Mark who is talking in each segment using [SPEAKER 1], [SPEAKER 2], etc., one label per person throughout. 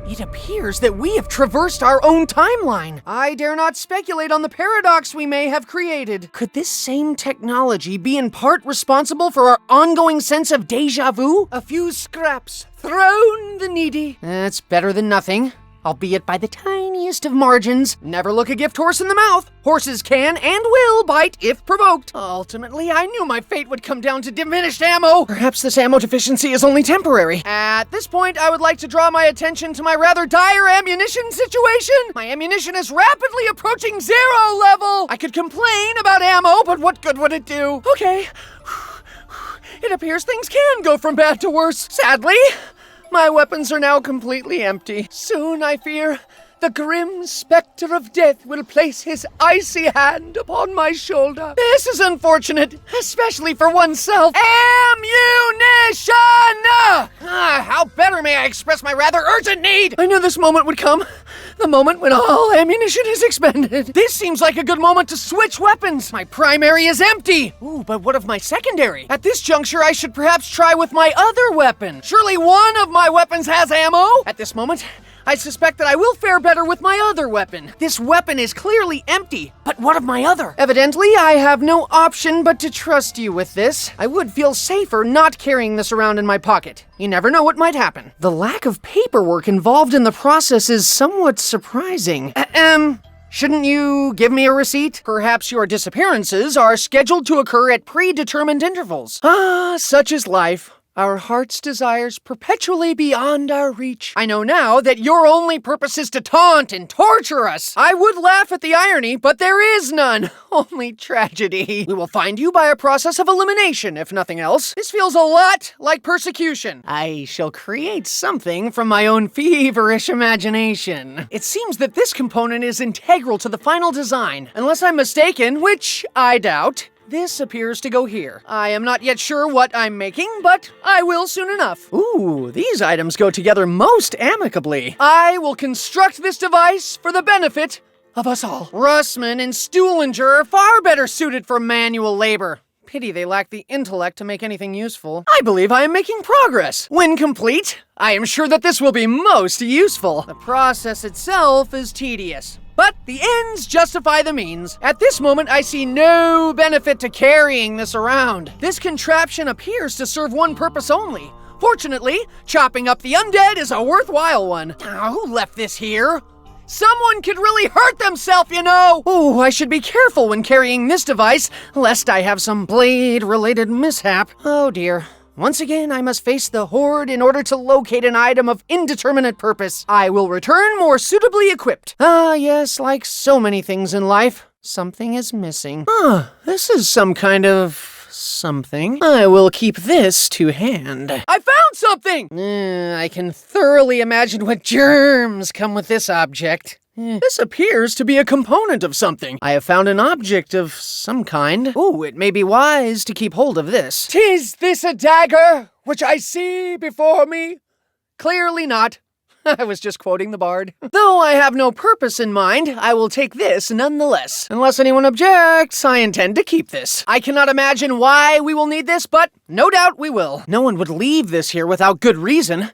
[SPEAKER 1] It appears that we have traversed our own timeline. I dare not speculate on the paradox we may have created. Could this same technology be in part responsible for our ongoing sense of déjà vu? A few scraps thrown the needy. That's better than nothing, albeit by the tiniest of margins. Never look a gift horse in the mouth. Horses can and will bite if provoked. Ultimately, I knew my fate would come down to diminished ammo. Perhaps this ammo deficiency is only temporary. At this point, I would like to draw my attention to my rather dire ammunition situation. My ammunition is rapidly approaching 0 level. I could complain about ammo, but what good would it do? Okay. It appears things can go from bad to worse. Sadly, my weapons are now completely empty. Soon, I fear, the grim specter of death will place his icy hand upon my shoulder. This is unfortunate, especially for oneself. Ammunition! How better may I express my rather urgent need? I knew this moment would come. The moment when all ammunition is expended. This seems like a good moment to switch weapons. My primary is empty. Ooh, but what of my secondary? At this juncture, I should perhaps try with my other weapon. Surely one of my weapons has ammo? At this moment, I suspect that I will fare better with my other weapon. This weapon is clearly empty, but what of my other? Evidently, I have no option but to trust you with this. I would feel safer not carrying this around in my pocket. You never know what might happen. The lack of paperwork involved in the process is somewhat surprising. Shouldn't you give me a receipt? Perhaps your disappearances are scheduled to occur at predetermined intervals. Such is life. Our heart's desires perpetually beyond our reach. I know now that your only purpose is to taunt and torture us. I would laugh at the irony, but there is none. Only tragedy. We will find you by a process of elimination, if nothing else. This feels a lot like persecution. I shall create something from my own feverish imagination. It seems that this component is integral to the final design. Unless I'm mistaken, which I doubt, this appears to go here. I am not yet sure what I'm making, but I will soon enough. Ooh, these items go together most amicably. I will construct this device for the benefit of us all. Russman and Stuhlinger are far better suited for manual labor. Pity they lack the intellect to make anything useful. I believe I am making progress. When complete, I am sure that this will be most useful. The process itself is tedious, but the ends justify the means. At this moment, I see no benefit to carrying this around. This contraption appears to serve one purpose only. Fortunately, chopping up the undead is a worthwhile one. Who left this here? Someone could really hurt themselves, you know! Oh, I should be careful when carrying this device, lest I have some blade-related mishap. Oh dear. Once again, I must face the horde in order to locate an item of indeterminate purpose. I will return more suitably equipped. Yes, like so many things in life, something is missing. This is some kind of something. I will keep this to hand. I found something! I can thoroughly imagine what germs come with this object. This appears to be a component of something. I have found an object of some kind. Ooh, it may be wise to keep hold of this. 'Tis this a dagger which I see before me? Clearly not. I was just quoting the bard. Though I have no purpose in mind, I will take this nonetheless. Unless anyone objects, I intend to keep this. I cannot imagine why we will need this, but no doubt we will. No one would leave this here without good reason.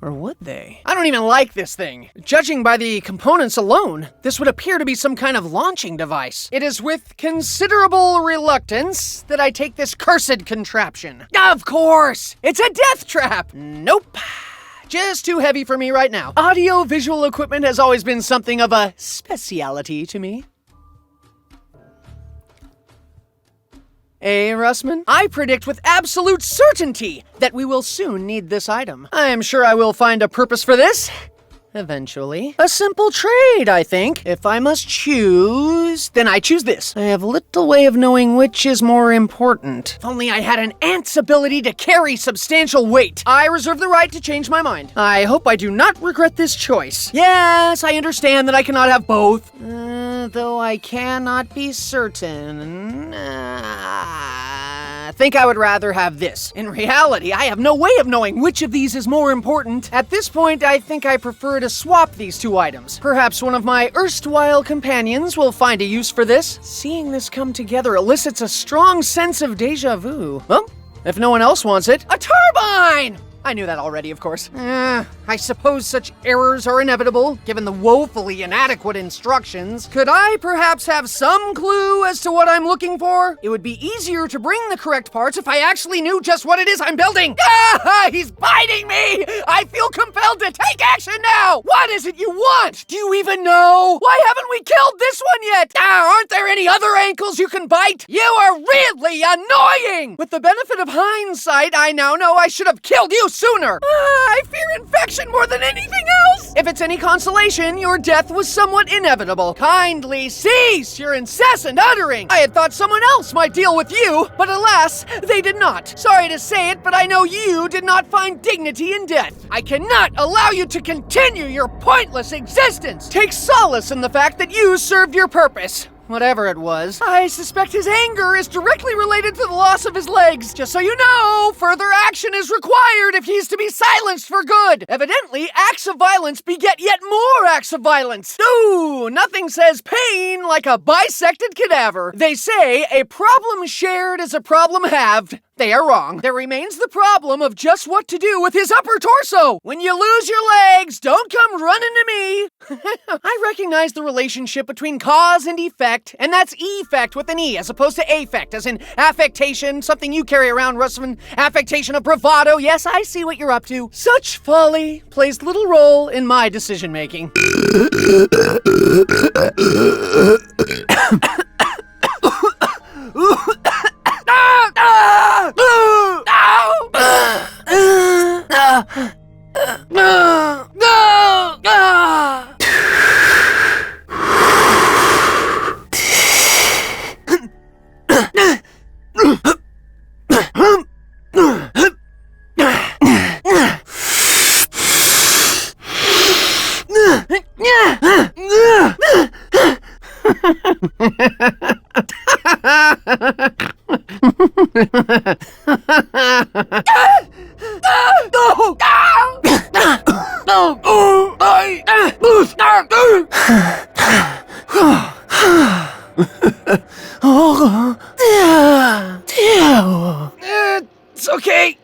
[SPEAKER 1] Or would they? I don't even like this thing. Judging by the components alone, this would appear to be some kind of launching device. It is with considerable reluctance that I take this cursed contraption. Of course! It's a death trap! Nope. Just too heavy for me right now. Audio-visual equipment has always been something of a speciality to me. Russman? I predict with absolute certainty that we will soon need this item. I am sure I will find a purpose for this. Eventually. A simple trade, I think. If I must choose, then I choose this. I have little way of knowing which is more important. If only I had an ant's ability to carry substantial weight. I reserve the right to change my mind. I hope I do not regret this choice. Yes, I understand that I cannot have both. Though I cannot be certain. I think I would rather have this. In reality, I have no way of knowing which of these is more important. At this point, I think I prefer to swap these two items. Perhaps one of my erstwhile companions will find a use for this. Seeing this come together elicits a strong sense of déjà vu. Well, if no one else wants it, a turbine! I knew that already, of course. I suppose such errors are inevitable, given the woefully inadequate instructions. Could I perhaps have some clue as to what I'm looking for? It would be easier to bring the correct parts if I actually knew just what it is I'm building. Ah, he's biting me! I feel compelled to take action now! What is it you want? Do you even know? Why haven't we killed this one yet? Aren't there any other ankles you can bite? You are really annoying! With the benefit of hindsight, I now know I should have killed you sooner. I fear infection more than anything else. If it's any consolation, your death was somewhat inevitable. Kindly cease your incessant uttering. I had thought someone else might deal with you, but alas, they did not. Sorry to say it, but I know you did not find dignity in death. I cannot allow you to continue your pointless existence. Take solace in the fact that you served your purpose. Whatever it was. I suspect his anger is directly related to the loss of his legs. Just so you know, further action is required if he's to be silenced for good. Evidently, acts of violence beget yet more acts of violence. Ooh, nothing says pain like a bisected cadaver. They say a problem shared is a problem halved. They are wrong. There remains the problem of just what to do with his upper torso. When you lose your legs, don't come running to me. I recognize the relationship between cause and effect, and that's effect with an E as opposed to affect, as in affectation, something you carry around, Russman. Affectation of bravado. Yes, I see what you're up to. Such folly plays little role in my decision-making. It's okay.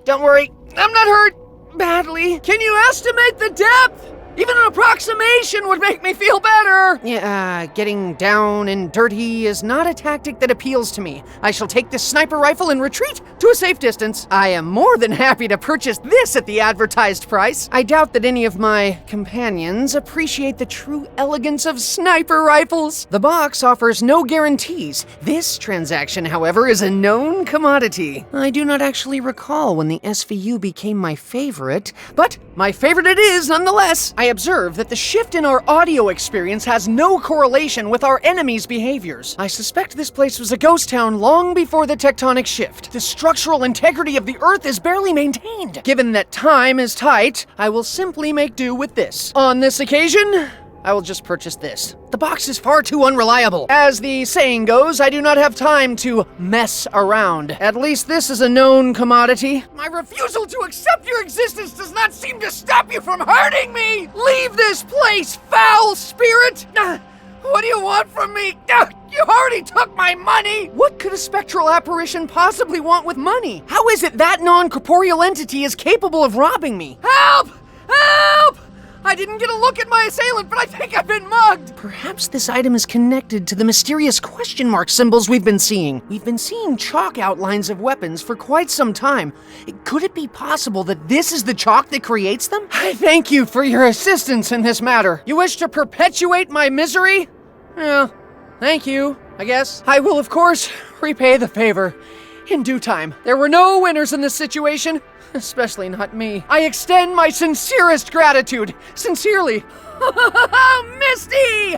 [SPEAKER 1] Don't worry. I'm not hurt badly. Can you estimate the depth? Even an approximation would make me feel better. Yeah, getting down and dirty is not a tactic that appeals to me. I shall take this sniper rifle and retreat to a safe distance. I am more than happy to purchase this at the advertised price. I doubt that any of my companions appreciate the true elegance of sniper rifles. The box offers no guarantees. This transaction, however, is a known commodity. I do not actually recall when the SVU became my favorite, but my favorite it is nonetheless. I observe that the shift in our audio experience has no correlation with our enemies' behaviors. I suspect this place was a ghost town long before the tectonic shift. The structural integrity of the Earth is barely maintained. Given that time is tight, I will simply make do with this. On this occasion, I will just purchase this. The box is far too unreliable. As the saying goes, I do not have time to mess around. At least this is a known commodity. My refusal to accept your existence does not seem to stop you from hurting me! Leave this place, foul spirit! What do you want from me? You already took my money! What could a spectral apparition possibly want with money? How is it that non-corporeal entity is capable of robbing me? Help! Help! I didn't get a look at my assailant, but I think I've been mugged! Perhaps this item is connected to the mysterious question mark symbols we've been seeing. We've been seeing chalk outlines of weapons for quite some time. Could it be possible that this is the chalk that creates them? I thank you for your assistance in this matter. You wish to perpetuate my misery? Well, thank you, I guess. I will, of course, repay the favor in due time. There were no winners in this situation. Especially not me. I extend my sincerest gratitude. Sincerely. Misty!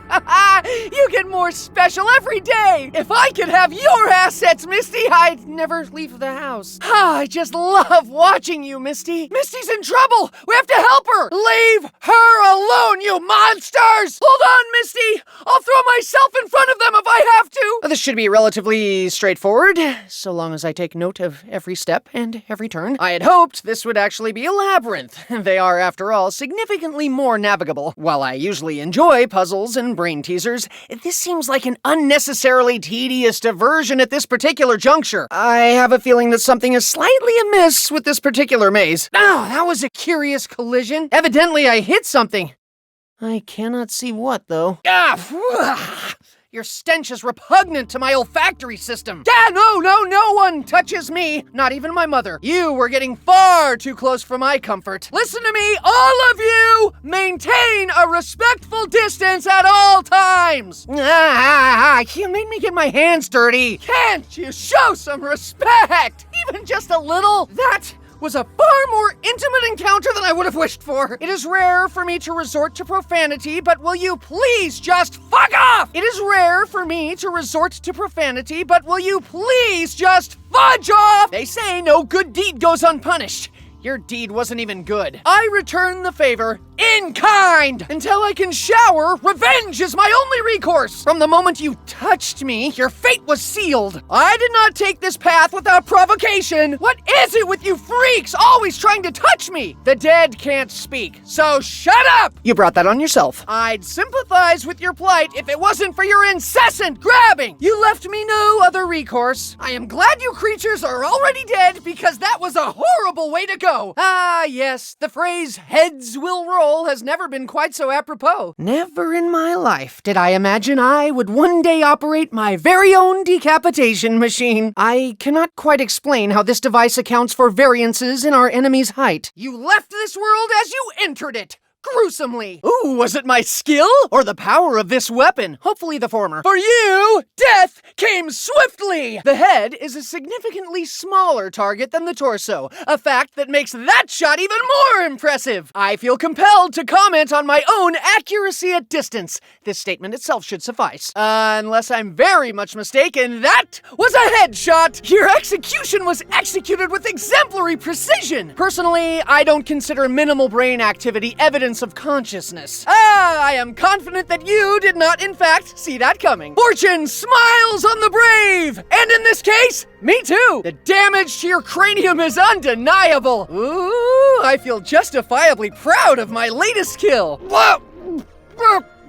[SPEAKER 1] You get more special every day! If I could have your assets, Misty, I'd never leave the house. I just love watching you, Misty. Misty's in trouble! We have to help her! Leave her alone, you monsters! Hold on, Misty! I'll throw myself in front of them if I have to! This should be relatively straightforward, so long as I take note of every step and every turn. I had hoped this would actually be a labyrinth. They are, after all, significantly more navigable. While I usually enjoy puzzles and brain teasers, this seems like an unnecessarily tedious diversion at this particular juncture. I have a feeling that something is slightly amiss with this particular maze. Oh, that was a curious collision. Evidently, I hit something. I cannot see what, though. Your stench is repugnant to my olfactory system. No one touches me, not even my mother. You were getting far too close for my comfort. Listen to me, all of you! Maintain a respectful distance at all times! You made me get my hands dirty. Can't you show some respect? Even just a little? That was a far more intimate encounter than I would have wished for. It is rare for me to resort to profanity, but will you please just fuck off? It is rare for me to resort to profanity, but will you please just fudge off? They say no good deed goes unpunished. Your deed wasn't even good. I return the favor in kind. Until I can shower, revenge is my only recourse. From the moment you touched me, your fate was sealed. I did not take this path without provocation. What is it with you freaks always trying to touch me? The dead can't speak, so shut up. You brought that on yourself. I'd sympathize with your plight if it wasn't for your incessant grabbing. You left me no other recourse. I am glad you creatures are already dead because that was a horrible way to go. Ah, yes, the phrase heads will roll has never been quite so apropos. Never in my life did I imagine I would one day operate my very own decapitation machine. I cannot quite explain how this device accounts for variances in our enemy's height. You left this world as you entered it. Gruesomely. Ooh, was it my skill or the power of this weapon? Hopefully the former. For you, death came swiftly. The head is a significantly smaller target than the torso, a fact that makes that shot even more impressive. I feel compelled to comment on my own accuracy at distance. This statement itself should suffice. Unless I'm very much mistaken, that was a headshot. Your execution was executed with exemplary precision. Personally, I don't consider minimal brain activity evidence of consciousness. I am confident that you did not, in fact, see that coming. Fortune smiles on the brave! And in this case, me too! The damage to your cranium is undeniable! Ooh, I feel justifiably proud of my latest kill.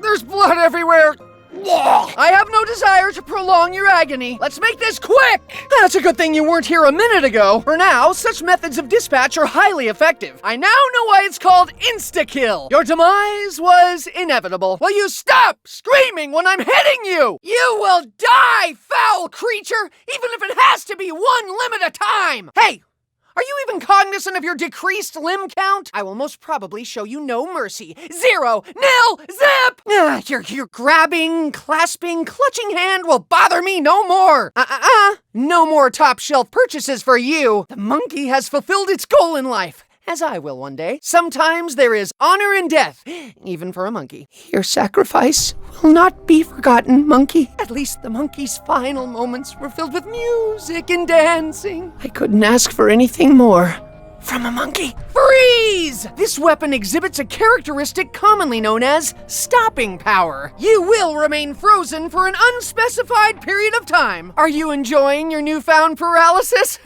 [SPEAKER 1] There's blood everywhere! I have no desire to prolong your agony. Let's make this quick! That's a good thing you weren't here a minute ago. For now, such methods of dispatch are highly effective. I now know why it's called insta-kill. Your demise was inevitable. Will you stop screaming when I'm hitting you? You will die, foul creature, even if it has to be one limb at a time! Hey! Are you even cognizant of your decreased limb count? I will most probably show you no mercy. 0, 0, zip! Your grabbing, clasping, clutching hand will bother me no more. No more top shelf purchases for you. The monkey has fulfilled its goal in life. As I will one day. Sometimes there is honor in death, even for a monkey. Your sacrifice will not be forgotten, monkey. At least the monkey's final moments were filled with music and dancing. I couldn't ask for anything more from a monkey. Freeze! This weapon exhibits a characteristic commonly known as stopping power. You will remain frozen for an unspecified period of time. Are you enjoying your newfound paralysis?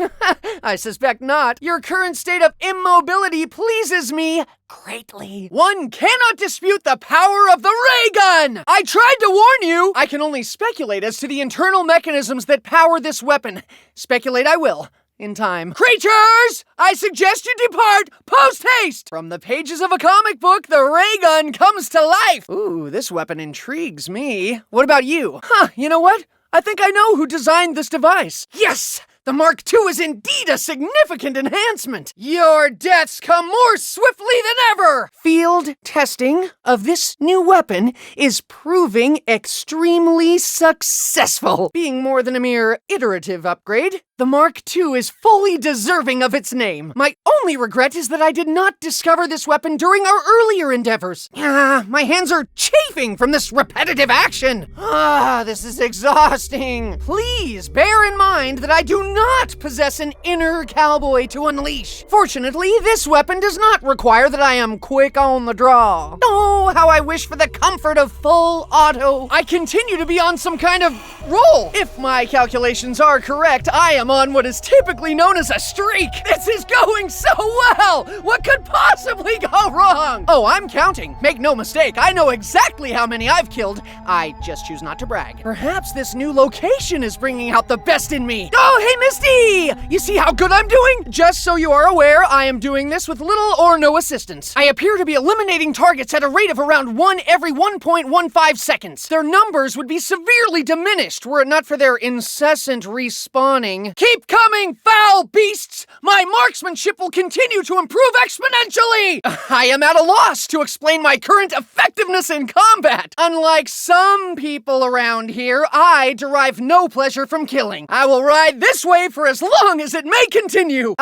[SPEAKER 1] I suspect not. Your current state of immobility pleases me greatly. One cannot dispute the power of the ray gun! I tried to warn you! I can only speculate as to the internal mechanisms that power this weapon. Speculate I will. In time. Creatures! I suggest you depart post-haste! From the pages of a comic book, the ray gun comes to life! Ooh, this weapon intrigues me. What about you? You know what? I think I know who designed this device. Yes! The Mark II is indeed a significant enhancement. Your deaths come more swiftly than ever. Field testing of this new weapon is proving extremely successful. Being more than a mere iterative upgrade, the Mark II is fully deserving of its name. My only regret is that I did not discover this weapon during our earlier endeavors. My hands are chafing from this repetitive action. This is exhausting. Please bear in mind that I do not possess an inner cowboy to unleash. Fortunately, this weapon does not require that I am quick on the draw. Oh, how I wish for the comfort of full auto. I continue to be on some kind of roll. If my calculations are correct, I am on what is typically known as a streak. This is going doing so well! What could possibly go wrong? Oh, I'm counting. Make no mistake, I know exactly how many I've killed. I just choose not to brag. Perhaps this new location is bringing out the best in me. Oh, hey, Misty! You see how good I'm doing? Just so you are aware, I am doing this with little or no assistance. I appear to be eliminating targets at a rate of around 1 every 1.15 seconds. Their numbers would be severely diminished were it not for their incessant respawning. Keep coming, foul beasts! My marksmanship will continue to improve exponentially! I am at a loss to explain my current effectiveness in combat. Unlike some people around here, I derive no pleasure from killing. I will ride this wave for as long as it may continue.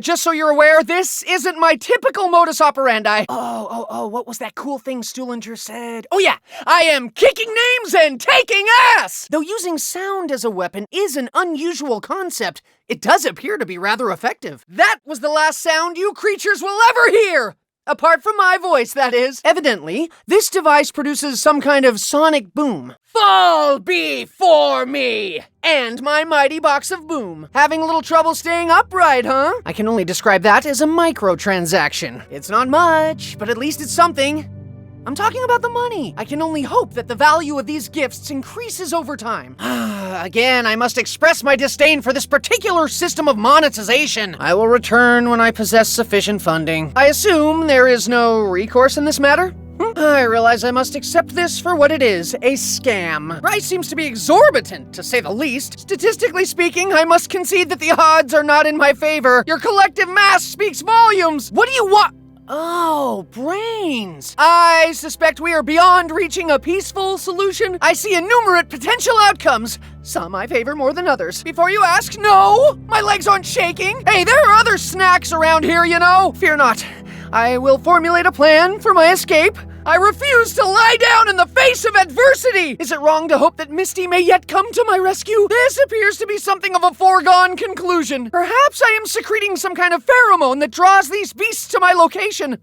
[SPEAKER 1] Just so you're aware, this isn't my typical modus operandi. Oh, what was that cool thing Stuhlinger said? Oh yeah, I am kicking names and taking ass! Though using sound as a weapon is an unusual concept, it does appear to be rather effective. That was the last sound you creatures will ever hear! Apart from my voice, that is. Evidently, this device produces some kind of sonic boom. Fall before me! And my mighty box of boom. Having a little trouble staying upright, huh? I can only describe that as a microtransaction. It's not much, but at least it's something. I'm talking about the money. I can only hope that the value of these gifts increases over time. Again, I must express my disdain for this particular system of monetization. I will return when I possess sufficient funding. I assume there is no recourse in this matter? I realize I must accept this for what it is, a scam. Price seems to be exorbitant, to say the least. Statistically speaking, I must concede that the odds are not in my favor. Your collective mass speaks volumes. What do you want? Oh, brains. I suspect we are beyond reaching a peaceful solution. I see innumerate potential outcomes. Some I favor more than others. Before you ask, no, my legs aren't shaking. Hey, there are other snacks around here, you know. Fear not. I will formulate a plan for my escape. I refuse to lie down in the face of adversity! Is it wrong to hope that Misty may yet come to my rescue? This appears to be something of a foregone conclusion. Perhaps I am secreting some kind of pheromone that draws these beasts to my location.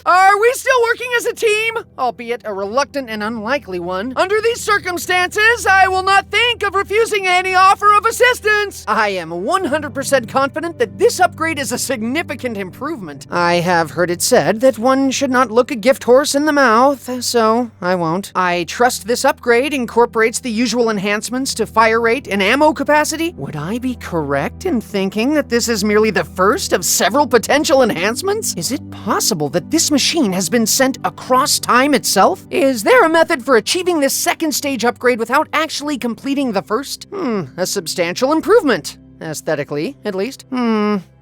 [SPEAKER 1] Are we still working as a team? Albeit a reluctant and unlikely one. Under these circumstances, I will not think of refusing any offer of assistance. I am 100% confident that this upgrade is a significant improvement. I have heard it said that one should not look a gift horse in the mouth, so I won't. I trust this upgrade incorporates the usual enhancements to fire rate and ammo capacity. Would I be correct in thinking that this is merely the first of several potential enhancements? Is it possible that this machine has been sent across time itself? Is there a method for achieving this second stage upgrade without actually completing the first? A substantial improvement. Aesthetically, at least.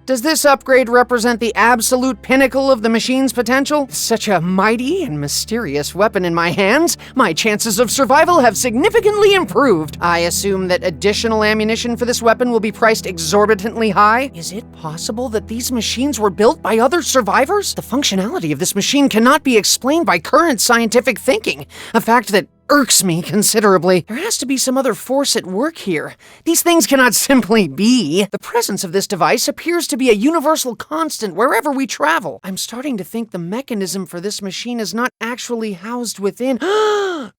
[SPEAKER 1] Does this upgrade represent the absolute pinnacle of the machine's potential? Such a mighty and mysterious weapon in my hands, my chances of survival have significantly improved. I assume that additional ammunition for this weapon will be priced exorbitantly high. Is it possible that these machines were built by other survivors? The functionality of this machine cannot be explained by current scientific thinking, a fact that irks me considerably. There has to be some other force at work here. These things cannot simply be. The presence of this device appears to be a universal constant wherever we travel. I'm starting to think the mechanism for this machine is not actually housed within.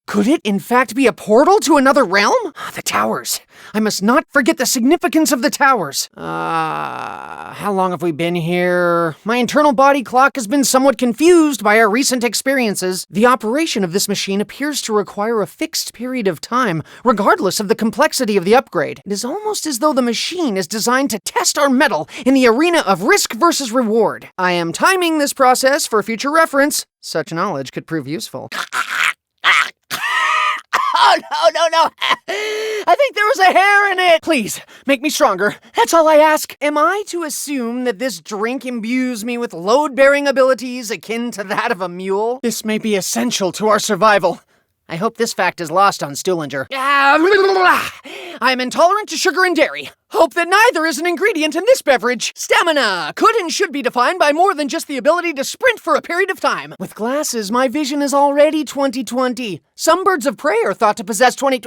[SPEAKER 1] Could it, in fact, be a portal to another realm? The towers. I must not forget the significance of the towers. How long have we been here? My internal body clock has been somewhat confused by our recent experiences. The operation of this machine appears to require a fixed period of time, regardless of the complexity of the upgrade. It is almost as though the machine is designed to test our mettle in the arena of risk versus reward. I am timing this process for future reference. Such knowledge could prove useful. Oh, no. I think there was a hair in it. Please, make me stronger. That's all I ask. Am I to assume that this drink imbues me with load-bearing abilities akin to that of a mule? This may be essential to our survival. I hope this fact is lost on Stuhlinger. I am intolerant to sugar and dairy. Hope that neither is an ingredient in this beverage. Stamina could and should be defined by more than just the ability to sprint for a period of time. With glasses, my vision is already 20/20. Some birds of prey are thought to possess 20...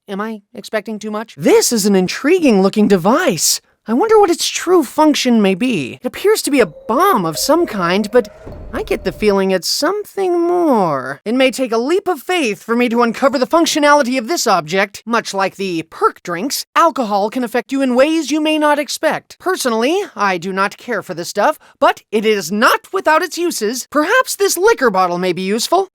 [SPEAKER 1] Am I expecting too much? This is an intriguing-looking device. I wonder what its true function may be. It appears to be a bomb of some kind, but I get the feeling it's something more. It may take a leap of faith for me to uncover the functionality of this object. Much like the perk drinks, alcohol can affect you in ways you may not expect. Personally, I do not care for this stuff, but it is not without its uses. Perhaps this liquor bottle may be useful.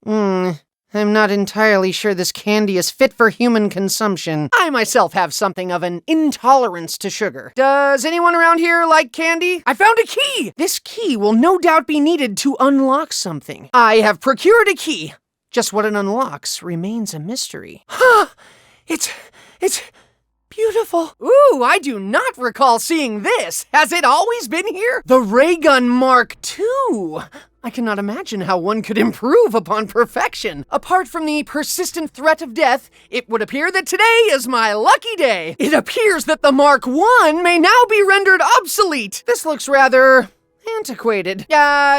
[SPEAKER 1] I'm not entirely sure this candy is fit for human consumption. I myself have something of an intolerance to sugar. Does anyone around here like candy? I found a key! This key will no doubt be needed to unlock something. I have procured a key. Just what it unlocks remains a mystery. It's beautiful. Ooh, I do not recall seeing this. Has it always been here? The Ray Gun Mark II. I cannot imagine how one could improve upon perfection. Apart from the persistent threat of death, it would appear that today is my lucky day. It appears that the Mark I may now be rendered obsolete. This looks rather antiquated.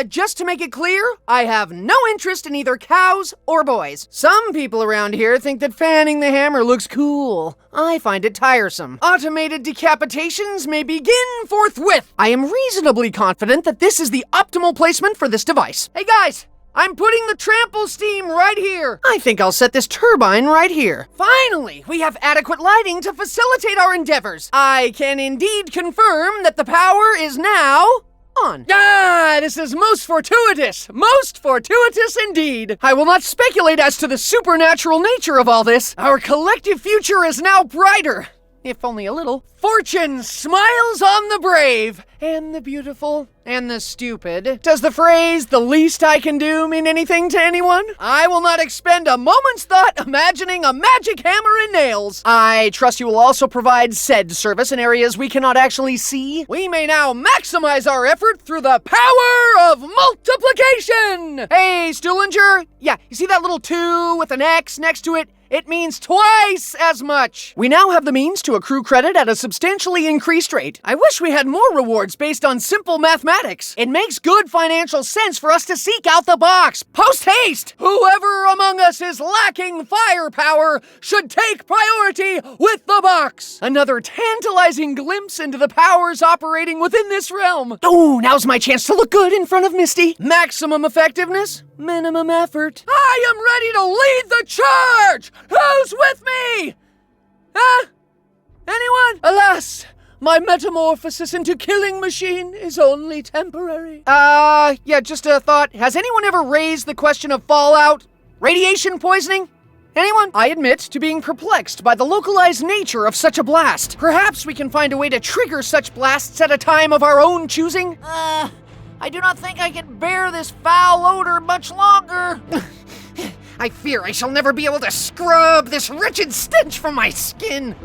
[SPEAKER 1] Just to make it clear, I have no interest in either cows or boys. Some people around here think that fanning the hammer looks cool. I find it tiresome. Automated decapitations may begin forthwith. I am reasonably confident that this is the optimal placement for this device. Hey guys! I'm putting the trample steam right here. I think I'll set this turbine right here. Finally, we have adequate lighting to facilitate our endeavors. I can indeed confirm that the power is now on. This is most fortuitous. Most fortuitous indeed. I will not speculate as to the supernatural nature of all this. Our collective future is now brighter, if only a little. Fortune smiles on the brave, and the beautiful, and the stupid. Does the phrase, "the least I can do," mean anything to anyone? I will not expend a moment's thought imagining a magic hammer and nails. I trust you will also provide said service in areas we cannot actually see. We may now maximize our effort through the power of multiplication! Hey, Stuhlinger? Yeah, you see that little 2 with an X next to it? It means twice as much. We now have the means to accrue credit at a substantially increased rate. I wish we had more rewards based on simple mathematics. It makes good financial sense for us to seek out the box. Post haste! Whoever among us is lacking firepower should take priority with the box. Another tantalizing glimpse into the powers operating within this realm. Oh, now's my chance to look good in front of Misty. Maximum effectiveness, minimum effort. I am ready to lead the charge! Who's with me? Anyone? Alas, my metamorphosis into killing machine is only temporary. Yeah, just a thought. Has anyone ever raised the question of fallout? Radiation poisoning? Anyone? I admit to being perplexed by the localized nature of such a blast. Perhaps we can find a way to trigger such blasts at a time of our own choosing? I do not think I can bear this foul odor much longer. I fear I shall never be able to scrub this wretched stench from my skin.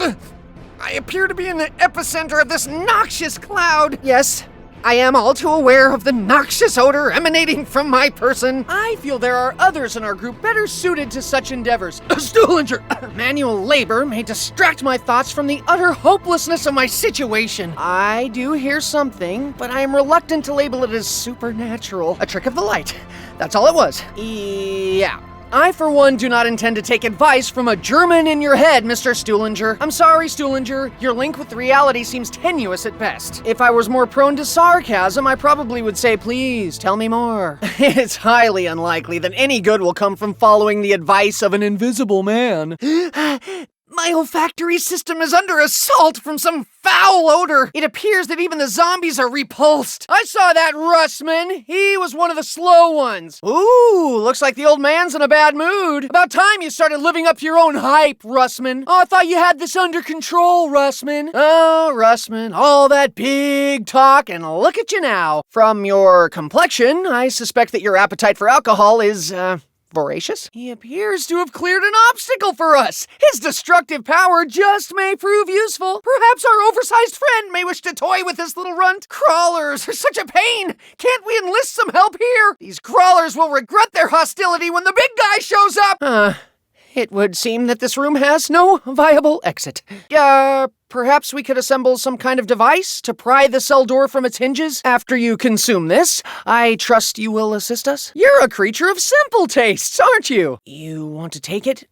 [SPEAKER 1] I appear to be in the epicenter of this noxious cloud. Yes, I am all too aware of the noxious odor emanating from my person. I feel there are others in our group better suited to such endeavors. Stuhlinger! Manual labor may distract my thoughts from the utter hopelessness of my situation. I do hear something, but I am reluctant to label it as supernatural. A trick of the light. That's all it was. Yeah. I, for one, do not intend to take advice from a German in your head, Mr. Stuhlinger. I'm sorry, Stuhlinger. Your link with reality seems tenuous at best. If I was more prone to sarcasm, I probably would say, please, tell me more. It's highly unlikely that any good will come from following the advice of an invisible man. My olfactory system is under assault from some foul odor. It appears that even the zombies are repulsed. I saw that Russman. He was one of the slow ones. Ooh, looks like the old man's in a bad mood. About time you started living up to your own hype, Russman. Oh, I thought you had this under control, Russman. Oh, Russman, all that big talk, and look at you now. From your complexion, I suspect that your appetite for alcohol is, voracious? He appears to have cleared an obstacle for us. His destructive power just may prove useful. Perhaps our oversized friend may wish to toy with this little runt. Crawlers are such a pain. Can't we enlist some help here? These crawlers will regret their hostility when the big guy shows up. It would seem that this room has no viable exit. Perhaps we could assemble some kind of device to pry the cell door from its hinges after you consume this. I trust you will assist us. You're a creature of simple tastes, aren't you? You want to take it?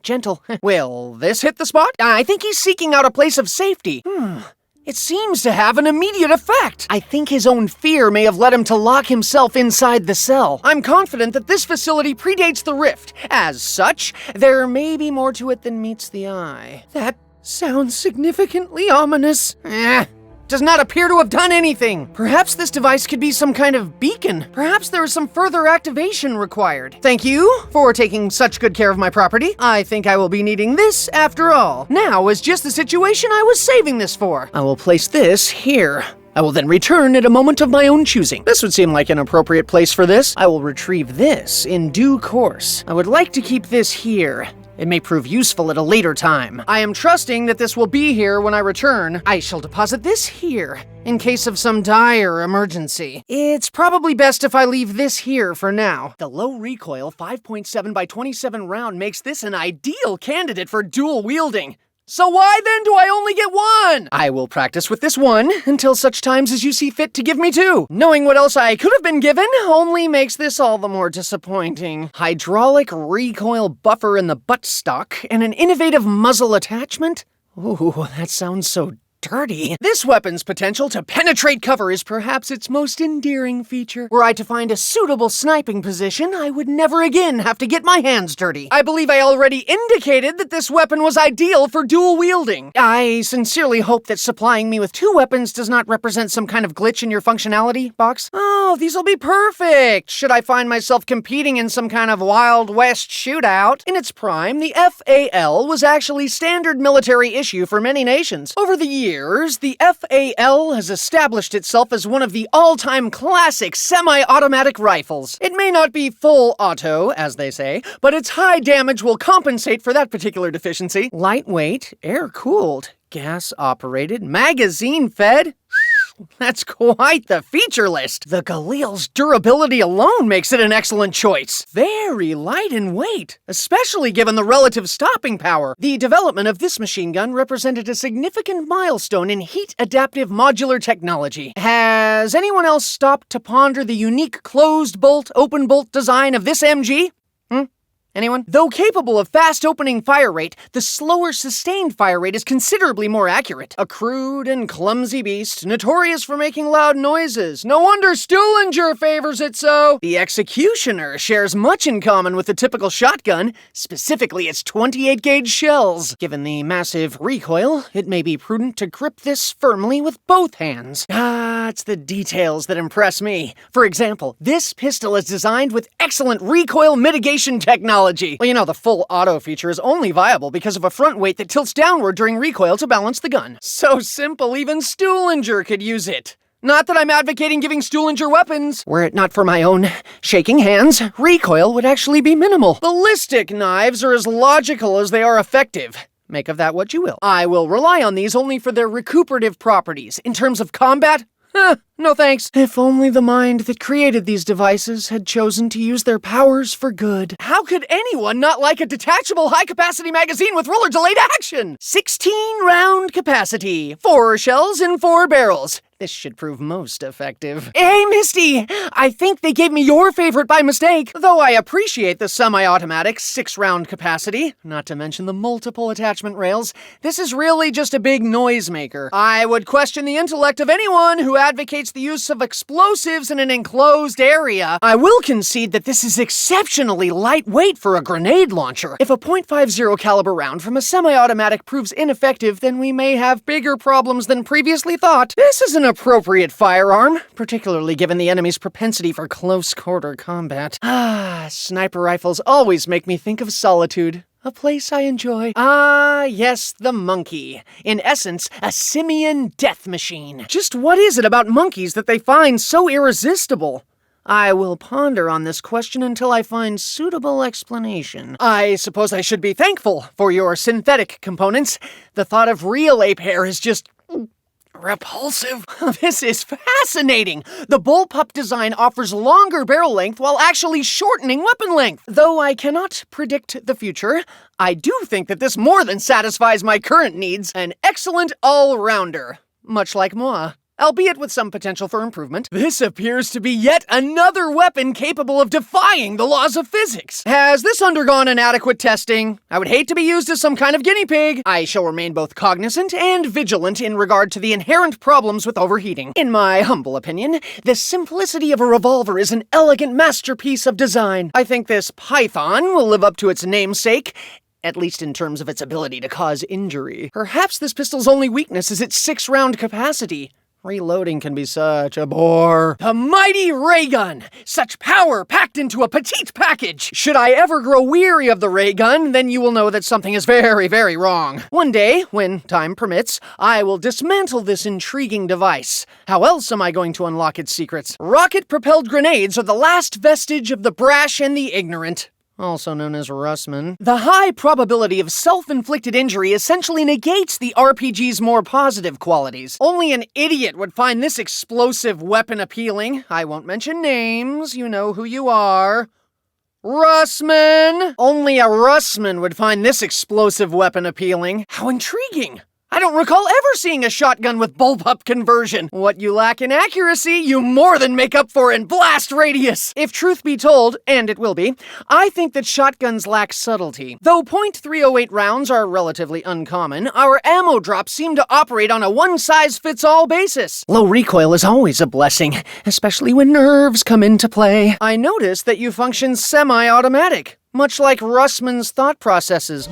[SPEAKER 1] Gentle. Will this hit the spot? I think he's seeking out a place of safety. It seems to have an immediate effect. I think his own fear may have led him to lock himself inside the cell. I'm confident that this facility predates the rift. As such, there may be more to it than meets the eye. That sounds significantly ominous. Does not appear to have done anything. Perhaps this device could be some kind of beacon. Perhaps there is some further activation required. Thank you for taking such good care of my property. I think I will be needing this after all. Now is just the situation I was saving this for. I will place this here. I will then return at a moment of my own choosing. This would seem like an appropriate place for this. I will retrieve this in due course. I would like to keep this here. It may prove useful at a later time. I am trusting that this will be here when I return. I shall deposit this here, in case of some dire emergency. It's probably best if I leave this here for now. The low recoil 5.7 by 27 round makes this an ideal candidate for dual wielding. So why then do I only get one? I will practice with this one until such times as you see fit to give me two. Knowing what else I could have been given only makes this all the more disappointing. Hydraulic recoil buffer in the buttstock and an innovative muzzle attachment? Ooh, that sounds so dirty. This weapon's potential to penetrate cover is perhaps its most endearing feature. Were I to find a suitable sniping position, I would never again have to get my hands dirty. I believe I already indicated that this weapon was ideal for dual wielding. I sincerely hope that supplying me with two weapons does not represent some kind of glitch in your functionality box. Oh, these'll be perfect should I find myself competing in some kind of Wild West shootout. In its prime, the FAL was actually standard military issue for many nations. Over the years, the FAL has established itself as one of the all-time classic semi-automatic rifles. It may not be full auto, as they say, but its high damage will compensate for that particular deficiency. Lightweight, air-cooled, gas-operated, magazine-fed. That's quite the feature list. The Galil's durability alone makes it an excellent choice. Very light in weight, especially given the relative stopping power. The development of this machine gun represented a significant milestone in heat-adaptive modular technology. Has anyone else stopped to ponder the unique closed-bolt, open-bolt design of this MG? Anyone? Though capable of fast opening fire rate, the slower sustained fire rate is considerably more accurate. A crude and clumsy beast, notorious for making loud noises. No wonder Stuhlinger favors it so. The Executioner shares much in common with the typical shotgun, specifically its 28-gauge shells. Given the massive recoil, it may be prudent to grip this firmly with both hands. It's the details that impress me. For example, this pistol is designed with excellent recoil mitigation technology. Well, you know, the full auto feature is only viable because of a front weight that tilts downward during recoil to balance the gun. So simple, even Stuhlinger could use it. Not that I'm advocating giving Stuhlinger weapons. Were it not for my own shaking hands, recoil would actually be minimal. Ballistic knives are as logical as they are effective. Make of that what you will. I will rely on these only for their recuperative properties. In terms of combat, no thanks. If only the mind that created these devices had chosen to use their powers for good. How could anyone not like a detachable high-capacity magazine with roller-delayed action? 16-round capacity, 4 shells in 4 barrels. This should prove most effective. Hey, Misty! I think they gave me your favorite by mistake. Though I appreciate the semi-automatic 6-round capacity, not to mention the multiple attachment rails, this is really just a big noisemaker. I would question the intellect of anyone who advocates the use of explosives in an enclosed area. I will concede that this is exceptionally lightweight for a grenade launcher. If a .50 caliber round from a semi-automatic proves ineffective, then we may have bigger problems than previously thought. This is an appropriate firearm, particularly given the enemy's propensity for close-quarter combat. Sniper rifles always make me think of solitude. A place I enjoy. Yes, the monkey. In essence, a simian death machine. Just what is it about monkeys that they find so irresistible? I will ponder on this question until I find suitable explanation. I suppose I should be thankful for your synthetic components. The thought of real ape hair is just repulsive. This is fascinating. The bullpup design offers longer barrel length while actually shortening weapon length. Though I cannot predict the future, I do think that this more than satisfies my current needs. An excellent all-rounder. Much like moi. albeit with some potential for improvement. This appears to be yet another weapon capable of defying the laws of physics. Has this undergone an adequate testing? I would hate to be used as some kind of guinea pig. I shall remain both cognizant and vigilant in regard to the inherent problems with overheating. In my humble opinion, the simplicity of a revolver is an elegant masterpiece of design. I think this python will live up to its namesake, at least in terms of its ability to cause injury. Perhaps this pistol's only weakness is its 6-round capacity. Reloading can be such a bore. The mighty ray gun! Such power packed into a petite package! Should I ever grow weary of the ray gun, then you will know that something is very, very wrong. One day, when time permits, I will dismantle this intriguing device. How else am I going to unlock its secrets? Rocket-propelled grenades are the last vestige of the brash and the ignorant, also known as Russman. The high probability of self-inflicted injury essentially negates the RPG's more positive qualities. Only an idiot would find this explosive weapon appealing. I won't mention names, you know who you are. Russman! Only a Russman would find this explosive weapon appealing. How intriguing! I don't recall ever seeing a shotgun with bullpup conversion. What you lack in accuracy, you more than make up for in blast radius. If truth be told, and it will be, I think that shotguns lack subtlety. Though .308 rounds are relatively uncommon, our ammo drops seem to operate on a one-size-fits-all basis. Low recoil is always a blessing, especially when nerves come into play. I noticed that you function semi-automatic, much like Russman's thought processes,